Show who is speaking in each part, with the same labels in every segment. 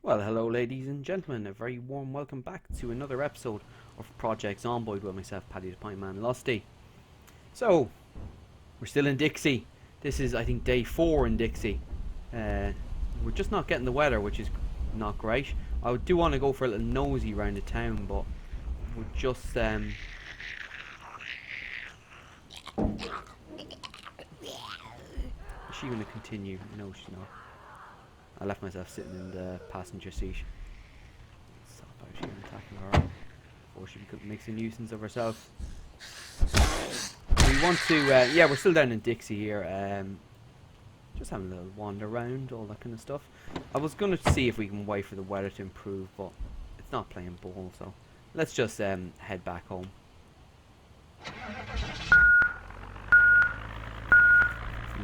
Speaker 1: Well, hello ladies and gentlemen, a very warm welcome back to another episode of Project Zomboid with myself, Paddy the Pint Man Lusty. So, we're still in Dixie. This is, I think, day 4 in Dixie. We're just not getting the weather, which is not great. I do want to go for a little nosy around the town, but we're just... Is she going to continue? No, she's not. I left myself sitting in the passenger seat. Stop out here and tackle her before she makes a nuisance of herself. We want to, yeah, we're still down in Dixie here. Just having a little wander around, all that kind of stuff. I was going to see if we can wait for the weather to improve, but it's not playing ball, so let's just head back home.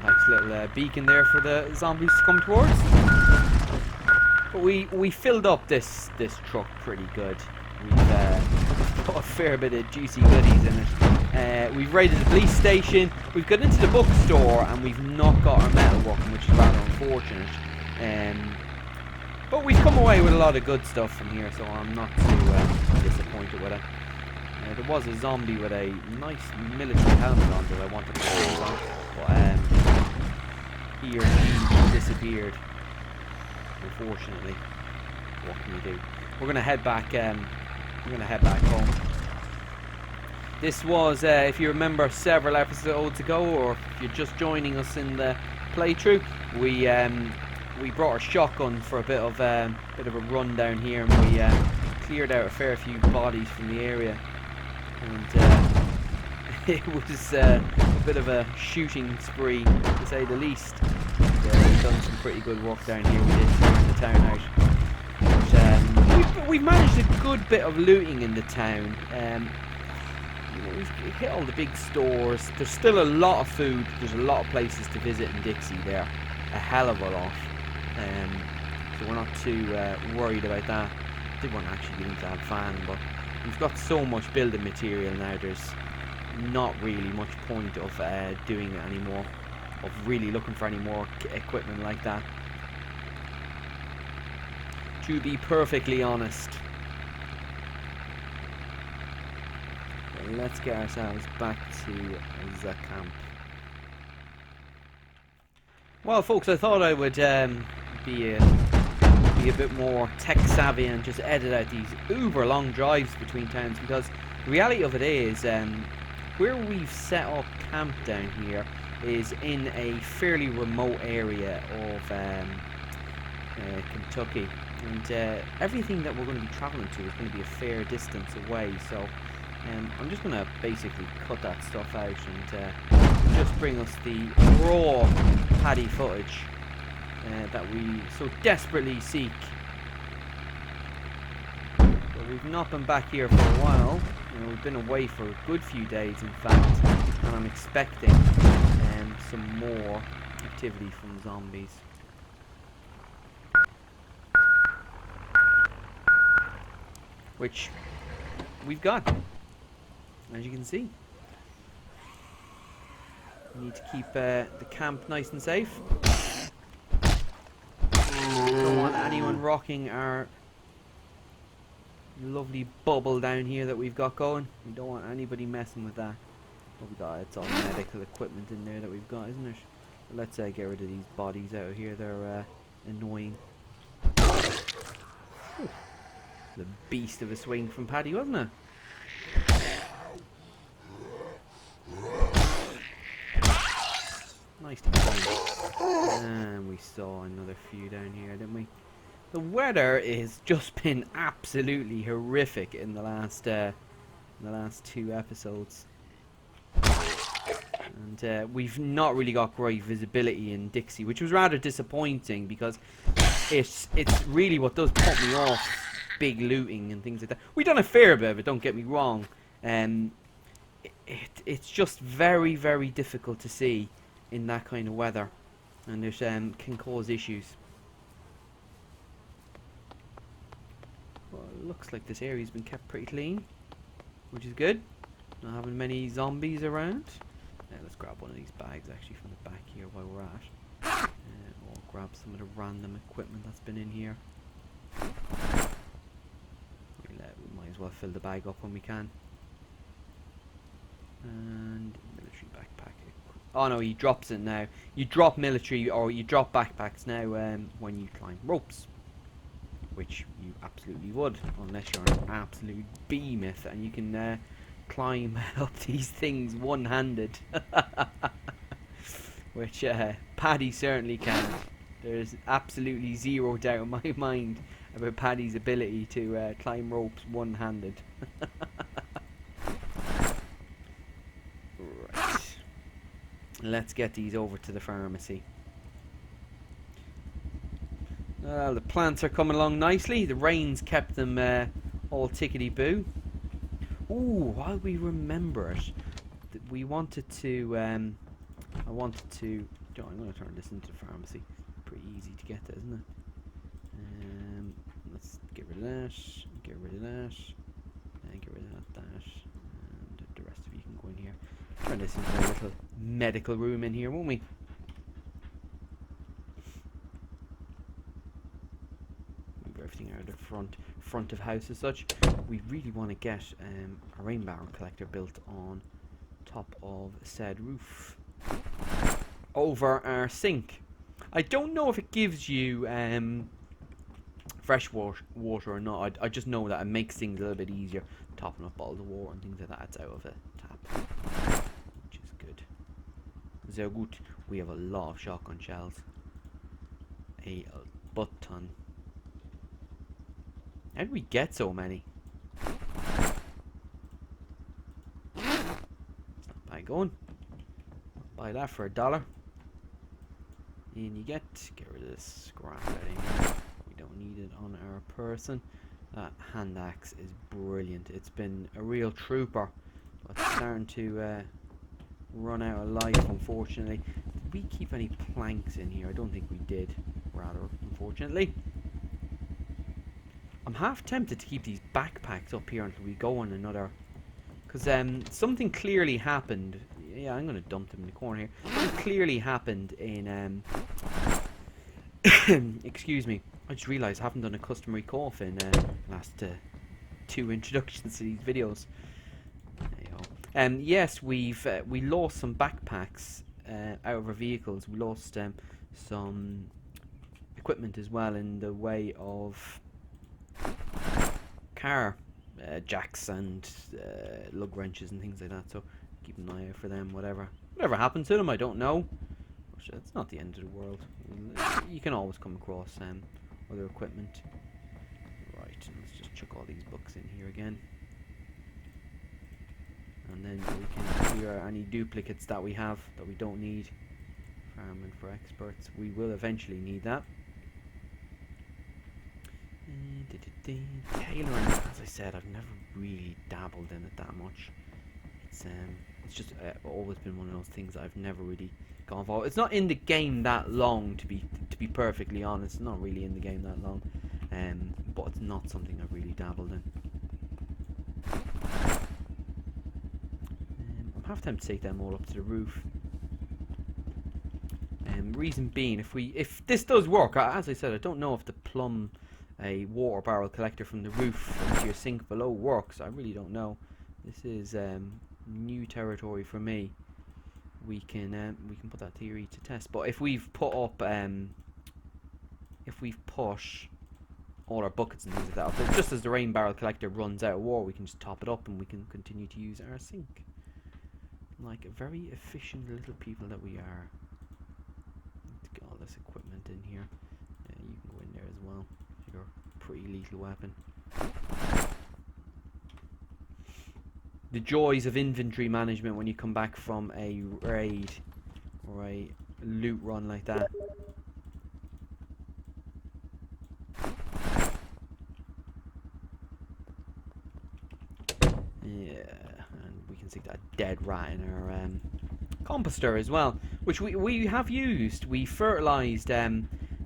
Speaker 1: Nice little beacon there for the zombies to come towards. But we filled up this truck pretty good. We've got a fair bit of juicy goodies in it. We've raided the police station. We've got into the bookstore and we've not got our metal working, which is rather unfortunate. But we've come away with a lot of good stuff from here, so I'm not too disappointed with it. There was a zombie with a nice military helmet on that I wanted to focus on, but he or she disappeared. Unfortunately, what can we do? We're gonna head back. We're gonna head back home. This was, if you remember, several episodes ago, or if you're just joining us in the playthrough, we brought our shotgun for a bit of a run down here, and we cleared out a fair few bodies from the area, and it was a bit of a shooting spree, to say the least. We've done some pretty good work down here. We did clear the town out. But, we've managed a good bit of looting in the town. We've hit all the big stores. There's still a lot of food. There's a lot of places to visit in Dixie there. A hell of a lot. So we're not too worried about that. I did want to actually get into that van, but we've got so much building material now. There's not really much point of doing it anymore, of really looking for any more equipment like that, to be perfectly honest. But let's get ourselves back to the camp. Well folks, I thought I would be a bit more tech savvy and just edit out these uber long drives between towns, because the reality of it is, where we've set up camp down here is in a fairly remote area of Kentucky, and everything that we're going to be travelling to is going to be a fair distance away, so I'm just going to basically cut that stuff out and just bring us the raw Paddy footage that we so desperately seek. But we've not been back here for a while. We've been away for a good few days, in fact, and I'm expecting some more activity from zombies. Which we've got, as you can see. We need to keep the camp nice and safe. Don't want anyone rocking our lovely bubble down here that we've got going. We don't want anybody messing with that. What we got? It's all medical equipment in there that we've got, isn't it? But let's get rid of these bodies out here. They're annoying. Ooh. The beast of a swing from Paddy, wasn't it? Nice to find. And we saw another few down here, didn't we? The weather has just been absolutely horrific in the last 2 episodes. And we've not really got great visibility in Dixie, which was rather disappointing, because it's really what does put me off big looting and things like that. We've done a fair bit of it, don't get me wrong. It's just very, very difficult to see in that kind of weather, and it can cause issues. Well, it looks like this area's been kept pretty clean, which is good. Not having many zombies around. Let's grab one of these bags actually from the back here while we're at. We'll grab some of the random equipment that's been in here. as well fill the bag up when we can. And military backpack. Oh no, he drops it now. You drop military or you drop backpacks now when you climb ropes, which you absolutely would, unless you're an absolute behemoth and you can climb up these things one-handed, which Paddy certainly can. There's absolutely zero doubt in my mind about Paddy's ability to climb ropes one-handed. Right. Let's get these over to the pharmacy. The plants are coming along nicely. The rain's kept them all tickety-boo. Ooh, while we remember it, we wanted to, I'm going to turn this into the pharmacy. Pretty easy to get to, isn't it? Let's get rid of that, get rid of that, and get rid of that, and the rest of you can go in here. Turn this into a little medical room in here, won't we? Move everything out of the front of house as such. We really want to get a rain barrel collector built on top of said roof over our sink. I don't know if it gives you fresh water or not. I just know that it makes things a little bit easier, topping up all the water and things like that. It's out of a tap, which is good. Sehr gut. We have a lot of shotgun shells, a butt ton. How did we get so many? It's not bad going. Buy that for $1. And you get rid of this scrap out of here. We don't need it on our person. That hand axe is brilliant. It's been a real trooper, but it's starting to run out of life, unfortunately. Did we keep any planks in here? I don't think we did, rather, unfortunately. I'm half tempted to keep these backpacks up here until we go on another, because something clearly happened. Yeah, I'm going to dump them in the corner here. Something clearly happened in excuse me, I just realised I haven't done a customary cough in last 2 introductions to these videos. There you go. Yes, we lost some backpacks out of our vehicles. We lost some equipment as well in the way of car jacks and lug wrenches and things like that. So keep an eye out for them. Whatever happened to them, I don't know. But it's not the end of the world. You can always come across other equipment. Right, let's just chuck all these books in here again, and then we can clear any duplicates that we have that we don't need. Farming for experts. We will eventually need that. Tailoring, as I said, I've never really dabbled in it that much. It's just always been one of those things that I've never really gone for. It's not in the game that long, to be perfectly honest. It's not really in the game that long, but it's not something I've really dabbled in. I'm half tempted to take them all up to the roof. Reason being, if this does work, as I said, I don't know if the plumb a water barrel collector from the roof into your sink below works. I really don't know. This is new territory for me. We can put that theory to test. But if we've put up all our buckets and things like that, just as the rain barrel collector runs out of water, we can just top it up and we can continue to use our sink like a very efficient little people that we are. Let's get all this equipment in here. You can go in there as well. Your pretty lethal weapon. The joys of inventory management when you come back from a raid or a loot run like that. Yeah, and we can stick that dead rat in our composter as well, which we have used. We fertilized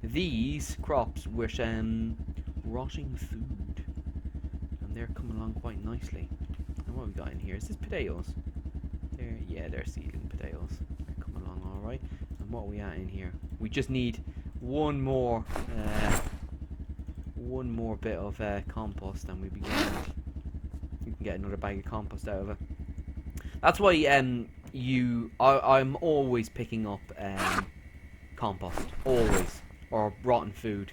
Speaker 1: these crops with rotting food, and they're coming along quite nicely. And what have we got in here? Is this potatoes? They're seedling potatoes. They're coming along all right. And what are we at in here? We just need one more bit of compost, and we'll be grand. you can get another bag of compost out of it. That's why I'm always picking up compost, always, or rotten food.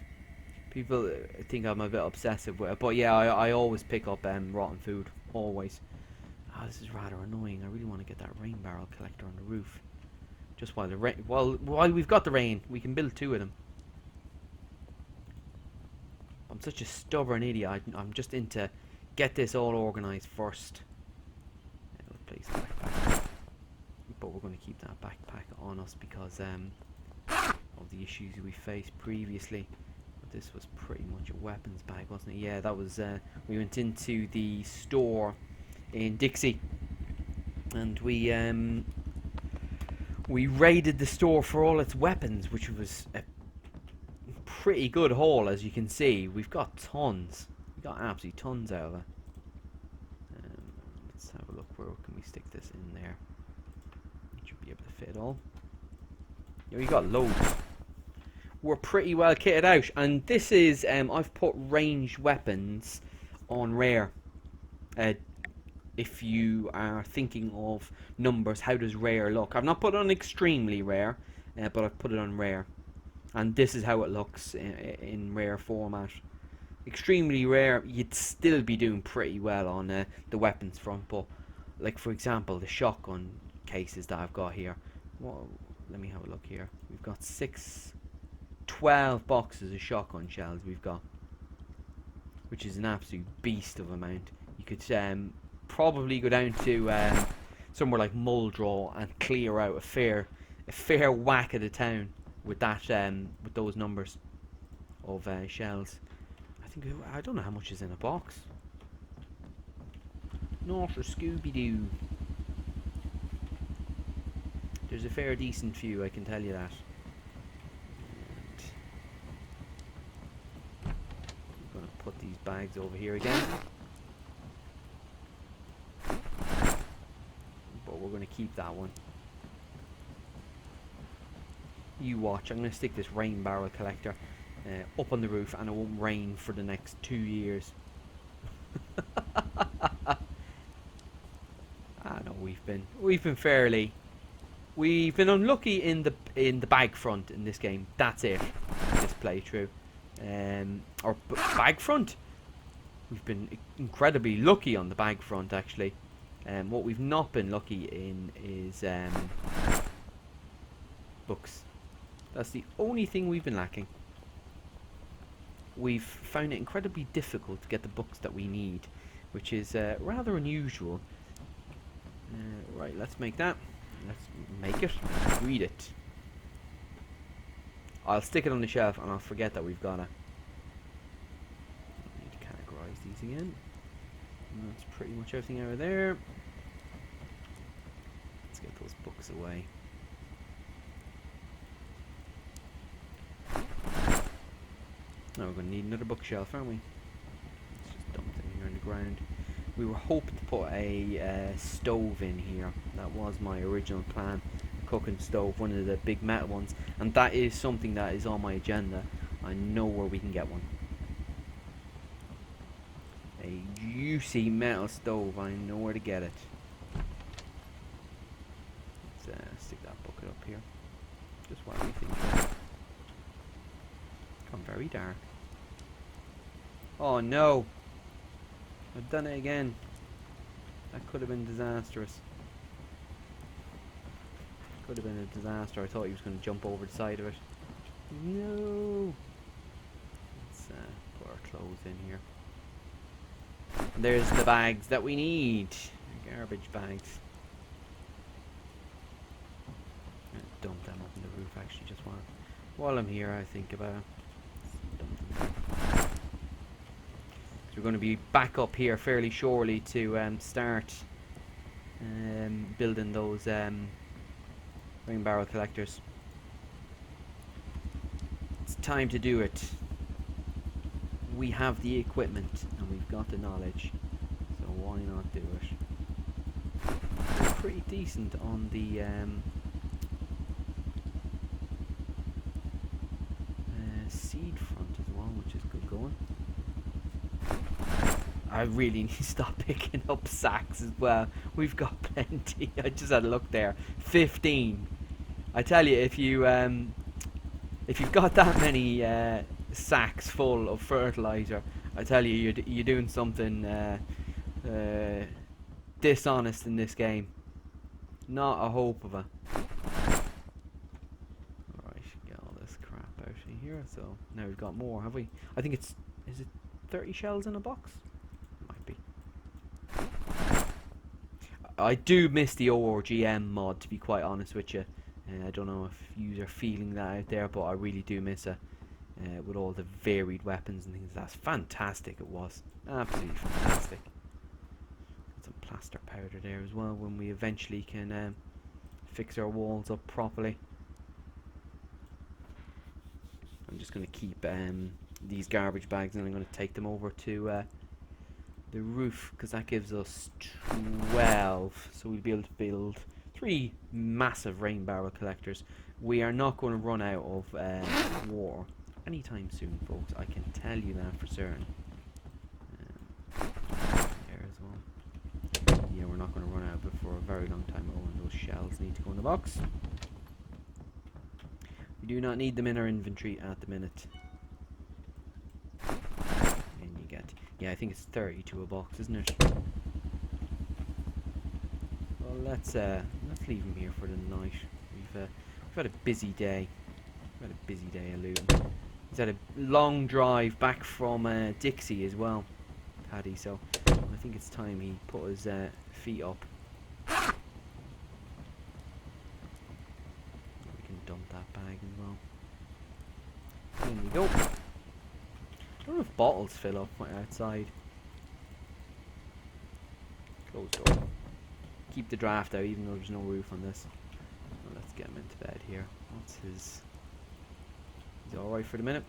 Speaker 1: People think I'm a bit obsessive with it, but yeah, I always pick up rotten food, always. Oh, this is rather annoying. I really want to get that rain barrel collector on the roof. Just while the rain, while we've got the rain, we can build 2 of them. I'm such a stubborn idiot. I'm just into get this all organised first. Let's place a backpack. But we're going to keep that backpack on us because of the issues we faced previously. But this was pretty much a weapons bag, wasn't it? Yeah, that was. We went into the store in Dixie, and we raided the store for all its weapons, which was a pretty good haul, as you can see. We've got tons. We got absolutely tons out of it. Let's have a look. Where can we stick this in there? It should be able to fit it all. Yeah, we got loads. We're pretty well kitted out, and this is I've put ranged weapons on rare. If you are thinking of numbers, how does rare look? I've not put it on extremely rare, but I've put it on rare. And this is how it looks in rare format. Extremely rare, you'd still be doing pretty well on the weapons front. But, like for example, the shotgun cases that I've got here. Well, let me have a look here. We've got 12 boxes of shotgun shells we've got. Which is an absolute beast of amount. You could probably go down to somewhere like Muldrow and clear out a fair whack of the town with that with those numbers of shells. I don't know how much is in a box. Not for Scooby-Doo. There's a fair decent few, I can tell you that. And I'm gonna put these bags over here again. But we're gonna keep that one. You watch. I'm going to stick this rain barrel collector up on the roof, and it won't rain for the next 2 years. I know we've been unlucky in the bag front in this game. That's it. This playthrough, or bag front. We've been incredibly lucky on the bag front, actually. What we've not been lucky in is books. That's the only thing we've been lacking. We've found it incredibly difficult to get the books that we need, which is rather unusual. Right, let's make that. Let's make it. Read it. I'll stick it on the shelf and I'll forget that we've got it. I need to categorize these again. And that's pretty much everything out of there. Let's get those books away. Now we're going to need another bookshelf, aren't we? Let's just dump them here on the ground. We were hoping to put a stove in here. That was my original plan. A cooking stove, one of the big metal ones. And that is something that is on my agenda. I know where we can get one. A juicy metal stove. I know where to get it. Let's stick that bucket up here. Just while we think about it. Gone very dark. Oh no! I've done it again. That could have been disastrous. Could have been a disaster. I thought he was going to jump over the side of it. No! Let's put our clothes in here. And there's the bags that we need. Garbage bags. I'm gonna dump them up in the roof actually, just while I'm here. I think about it. So we're going to be back up here fairly shortly to start building those rain barrel collectors. It's time to do it. We have the equipment and we've got the knowledge, so why not do it? We're pretty decent on the seed front as well, which is good going. I really need to stop picking up sacks as well. We've got plenty. I just had a look there. 15. I tell you, if you've got that many sacks full of fertilizer, I tell you, you're doing something dishonest in this game. Not a hope of it. Alright, get all this crap out of here. So now we've got more, have we? I think is it 30 shells in a box? Might be. I do miss the ORGM mod, to be quite honest with you. I don't know if you are feeling that out there, but I really do miss it. With all the varied weapons and things. That's fantastic, it was. Absolutely fantastic. Some plaster powder there as well when we eventually can fix our walls up properly. I'm just going to keep these garbage bags, and I'm going to take them over to the roof, because that gives us 12, so we'll be able to build 3 massive rain barrel collectors. We are not going to run out of water anytime soon, folks. I can tell you that for certain. There as well. Yeah, we're not going to run out of it for a very long time. Oh, and those shells need to go in the box. We do not need them in our inventory at the minute. And you get, yeah, I think it's 30 to a box, isn't it? Well, let's leave him here for the night. We've had a busy day. We've had a busy day of looting. He's had a long drive back from Dixie as well, Paddy. So I think it's time he put his feet up. We can dump that bag as well. There we go. I don't know if bottles fill up outside. Close door. Keep the draft out, even though there's no roof on this. Well, let's get him into bed here. What's his? He's alright for the minute.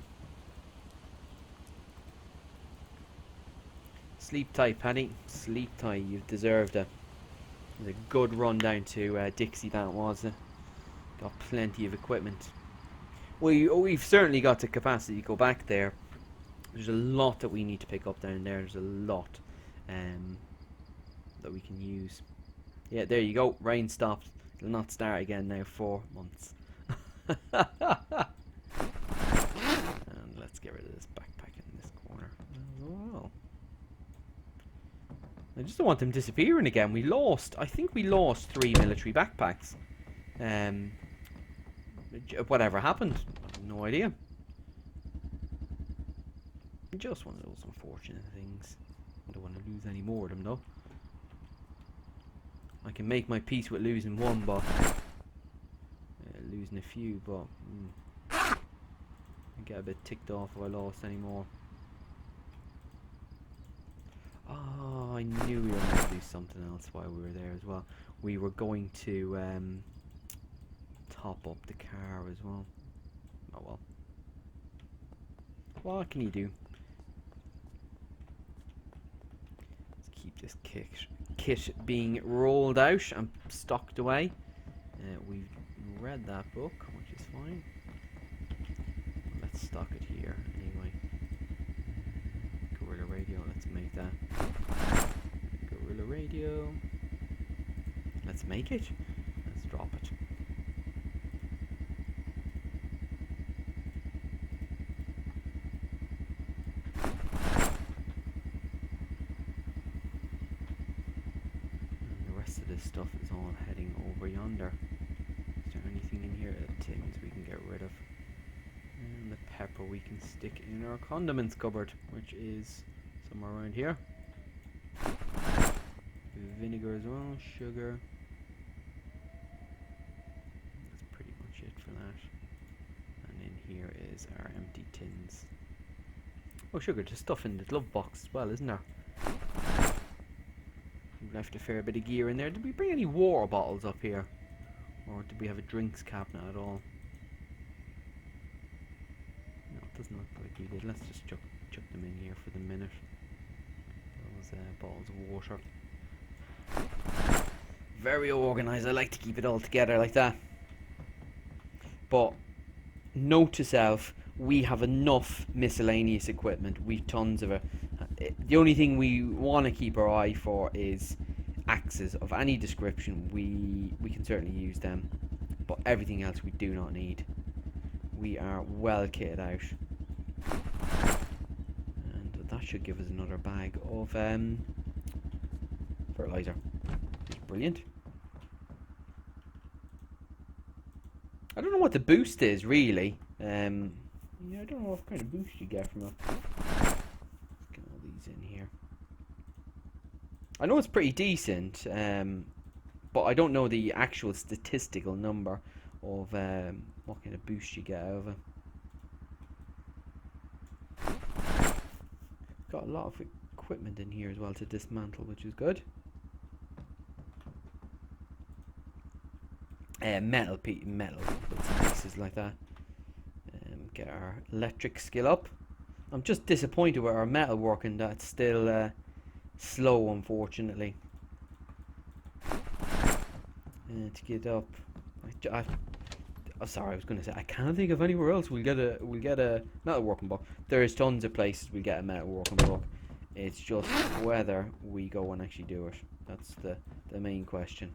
Speaker 1: Sleep tight, Paddy. Sleep tight. You've deserved it. It was a good run down to Dixie, that was. Got plenty of equipment. We've certainly got the capacity to go back there. There's a lot that we need to pick up down there. There's a lot that we can use. Yeah, there you go. Rain stopped. It'll not start again now for months. And let's get rid of this backpack in this corner as well. I just don't want them disappearing again. I think we lost 3 military backpacks. Whatever happened, I have no idea. Just one of those unfortunate things. I don't want to lose any more of them though. I can make my peace with losing one, but losing a few, but I get a bit ticked off if I lost any more. Oh, I knew we were going to do something else while we were there as well. We were going to top up the car as well. Oh well. What can you do? Let's keep this kit being rolled out and stocked away. We've read that book, which is fine. Let's stock it here anyway. Gorilla radio, let's make that. Gorilla radio. Let's make it. Let's drop it. Of this stuff is all heading over yonder. Is there anything in here? Tins we can get rid of. And the pepper we can stick in our condiments cupboard, which is somewhere around here. Vinegar as well, sugar. That's pretty much it for that. And in here is our empty tins. Oh, sugar, just stuff in the glove box as well, isn't there? We left a fair bit of gear in there. Did we bring any water bottles up here? Or did we have a drinks cabinet at all? No, it doesn't look like we did. Let's just chuck them in here for the minute. Those bottles of water. Very organised. I like to keep it all together like that. But note to self, we have enough miscellaneous equipment. We've tons of it. The only thing we want to keep our eye for is axes of any description. We can certainly use them, but everything else we do not need. We are well kitted out, and that should give us another bag of fertilizer. Which is brilliant. I don't know what the boost is really. Yeah, I don't know what kind of boost you get from it. Let's get all these in here. I know it's pretty decent, but I don't know the actual statistical number of what kind of boost you get out of it. Got a lot of equipment in here as well to dismantle, which is good. Metal bits and pieces like that. Get our electric skill up. I'm just disappointed with our metal working. That's still slow, unfortunately. To get up, sorry, I was going to say I can't think of anywhere else we'll get a metal working block. There is tons of places we get a metal working block. It's just whether we go and actually do it. That's the main question.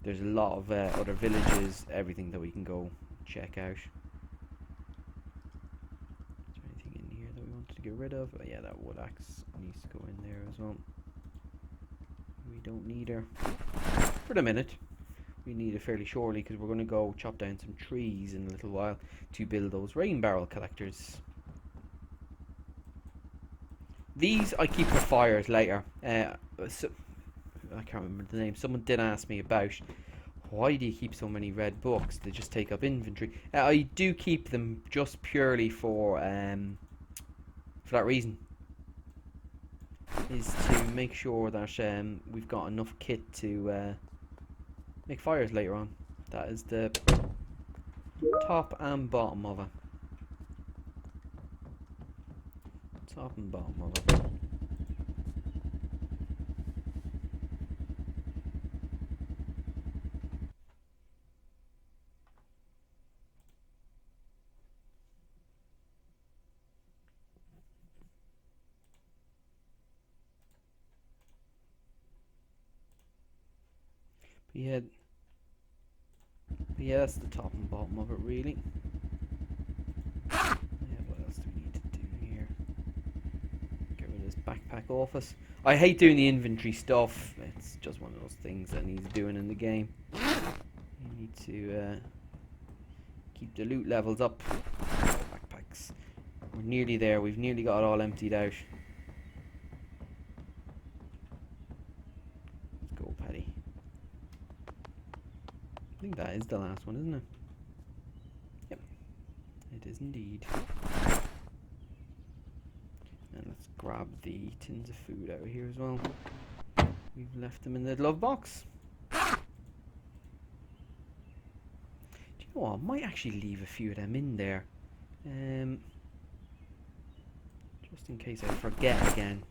Speaker 1: There's a lot of other villages, everything that we can go check out. Is there anything in here that we wanted to get rid of? Oh, yeah, that wood axe needs to go in there as well. We don't need her for the minute. We need it fairly shortly because we're going to go chop down some trees in a little while to build those rain barrel collectors. These I keep for fires later. So I can't remember the name. Someone did ask me about why do you keep so many red books? They just take up inventory. I do keep them just purely for that reason. Is to make sure that we've got enough kit to make fires later on. That is the top and bottom of it. Top and bottom of it. Yeah, that's the top and bottom of it, really. Yeah, what else do we need to do here? Get rid of this backpack office. I hate doing the inventory stuff. It's just one of those things that needs doing in the game. You need to keep the loot levels up. Backpacks. We're nearly there. We've nearly got it all emptied out. Let's go, Paddy. I think that is the last one, isn't it? Yep, it is indeed. And let's grab the tins of food out of here as well. We've left them in the glove box. Do you know what? I might actually leave a few of them in there. Just in case I forget again.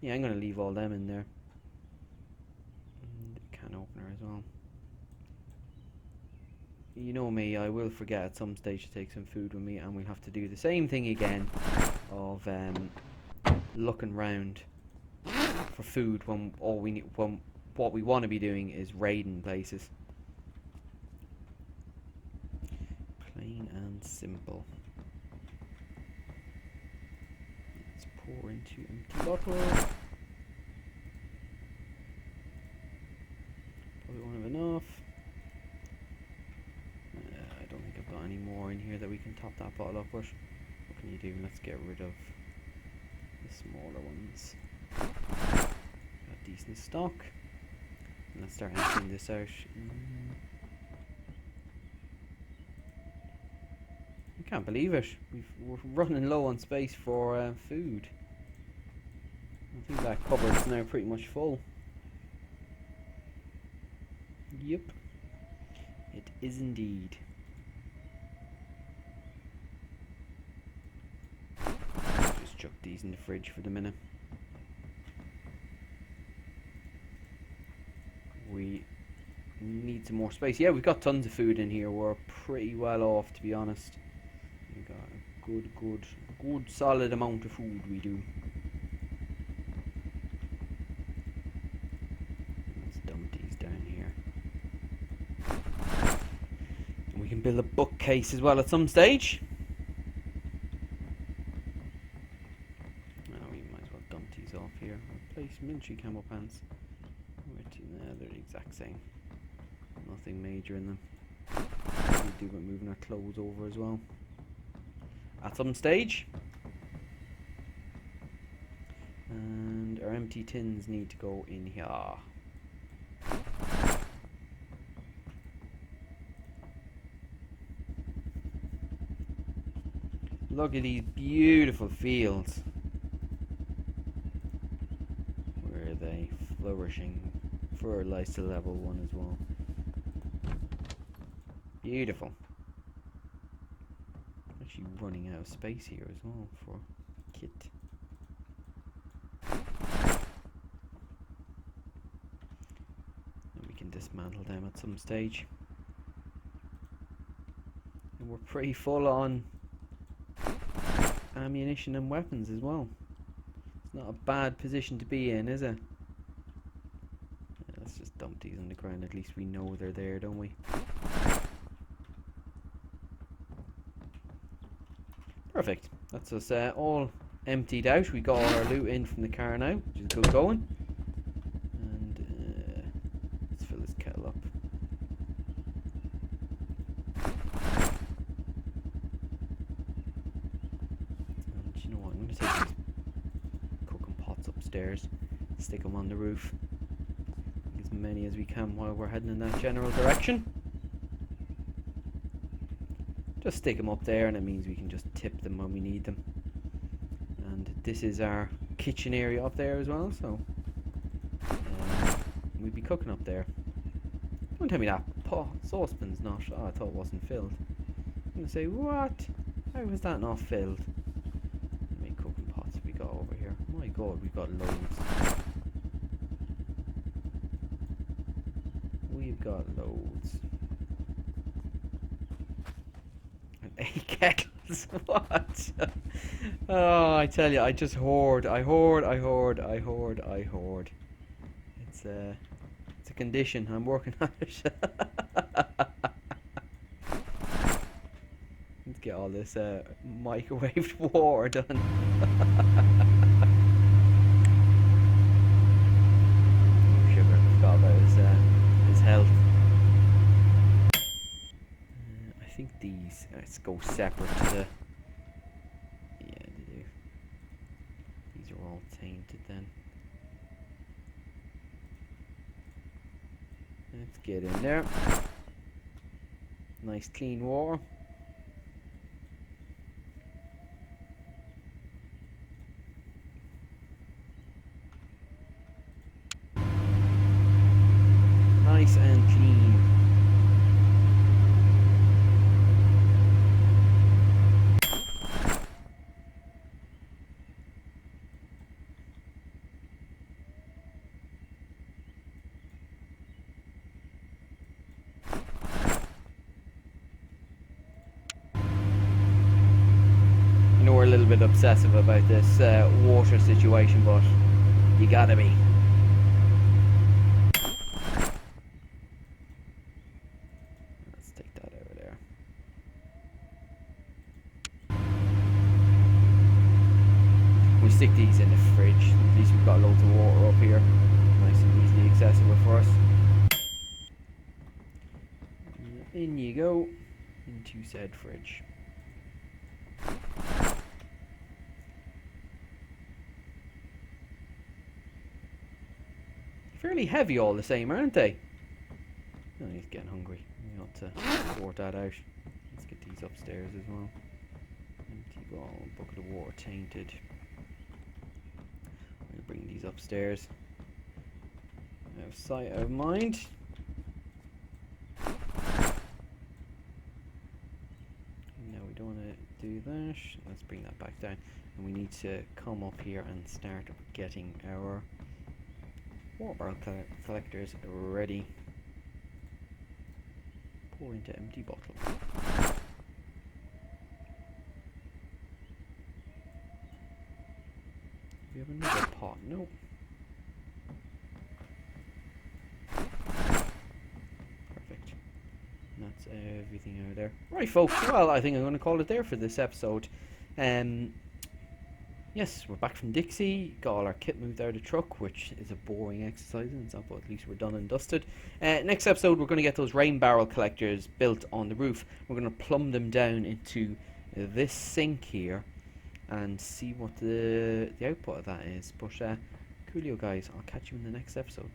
Speaker 1: Yeah, I'm going to leave all them in there. And the can opener as well. You know me, I will forget at some stage to take some food with me, and we'll have to do the same thing again of looking round for food when what we want to be doing is raiding places. Plain and simple. Let's pour into empty bottles. Probably won't have enough. I don't think I've got any more in here that we can top that bottle up with. What can you do? Let's get rid of the smaller ones. Got decent stock. And let's start emptying this out. I can't believe it. We're running low on space for food. I think that cupboard's now pretty much full. Yep. It is indeed. Just chuck these in the fridge for the minute. We need some more space. Yeah, we've got tons of food in here. We're pretty well off, to be honest. We've got a good good solid amount of food we do. Let's dump these down here. And we can build a bookcase as well at some stage. We might as well dump these off here. Replace military camo pants. They're the exact same. Nothing major in them. We do with moving our clothes over as well. At some stage. And our empty tins need to go in here. Look at these beautiful fields. Where are they? Flourishing. Fertilized to level 1 as well. Beautiful. Actually running out of space here as well for kit. And we can dismantle them at some stage. And we're pretty full on ammunition and weapons as well. It's not a bad position to be in, is it? Let's just dump these on the ground. At least we know they're there, don't we? Perfect. That's us all emptied out. We got all our loot in from the car now, which is good going. And let's fill this kettle up. And you know what? I'm going to take these cooking pots upstairs, stick them on the roof. As many as we can while we're heading in that general direction. Just stick them up there, and it means we can just tip them when we need them. And this is our kitchen area up there as well, so we'd be cooking up there. Don't tell me that saucepan's not. Oh, I thought it wasn't filled. I'm gonna say, what? How was that not filled? How many cooking pots have we got over here? My God, we've got loads. We've got loads. And 8 kettles. What? Oh, I tell you, I just hoard. I hoard. It's a condition. I'm working on it. Let's get all this microwaved water done. Sugar, forgot about his health. I think these go separate to the. Yeah, they do. These are all tainted then. Let's get in there. Nice clean water. Nice and clean. I know we're a little bit obsessive about this water situation, but you gotta be. Let's take that over there. We stick these in the fridge. At least we've got loads of water up here. Nice and easily accessible for us. In you go. Into said fridge. Fairly heavy all the same, aren't they? Oh, he's getting hungry. We ought to sort that out. Let's get these upstairs as well. Empty ball, bucket of water tainted. We'll bring these upstairs. Out of sight, out of mind. No, we don't want to do that. Let's bring that back down. And we need to come up here and start getting our water barrel collectors ready. Pour into empty bottle. we have another pot? No. Perfect. And that's everything out there. Right, folks. Well, I think I'm going to call it there for this episode. Yes, we're back from Dixie. Got all our kit moved out of the truck, which is a boring exercise in itself, but at least we're done and dusted. Next episode, we're going to get those rain barrel collectors built on the roof. We're going to plumb them down into this sink here and see what the output of that is. But coolio, guys. I'll catch you in the next episode.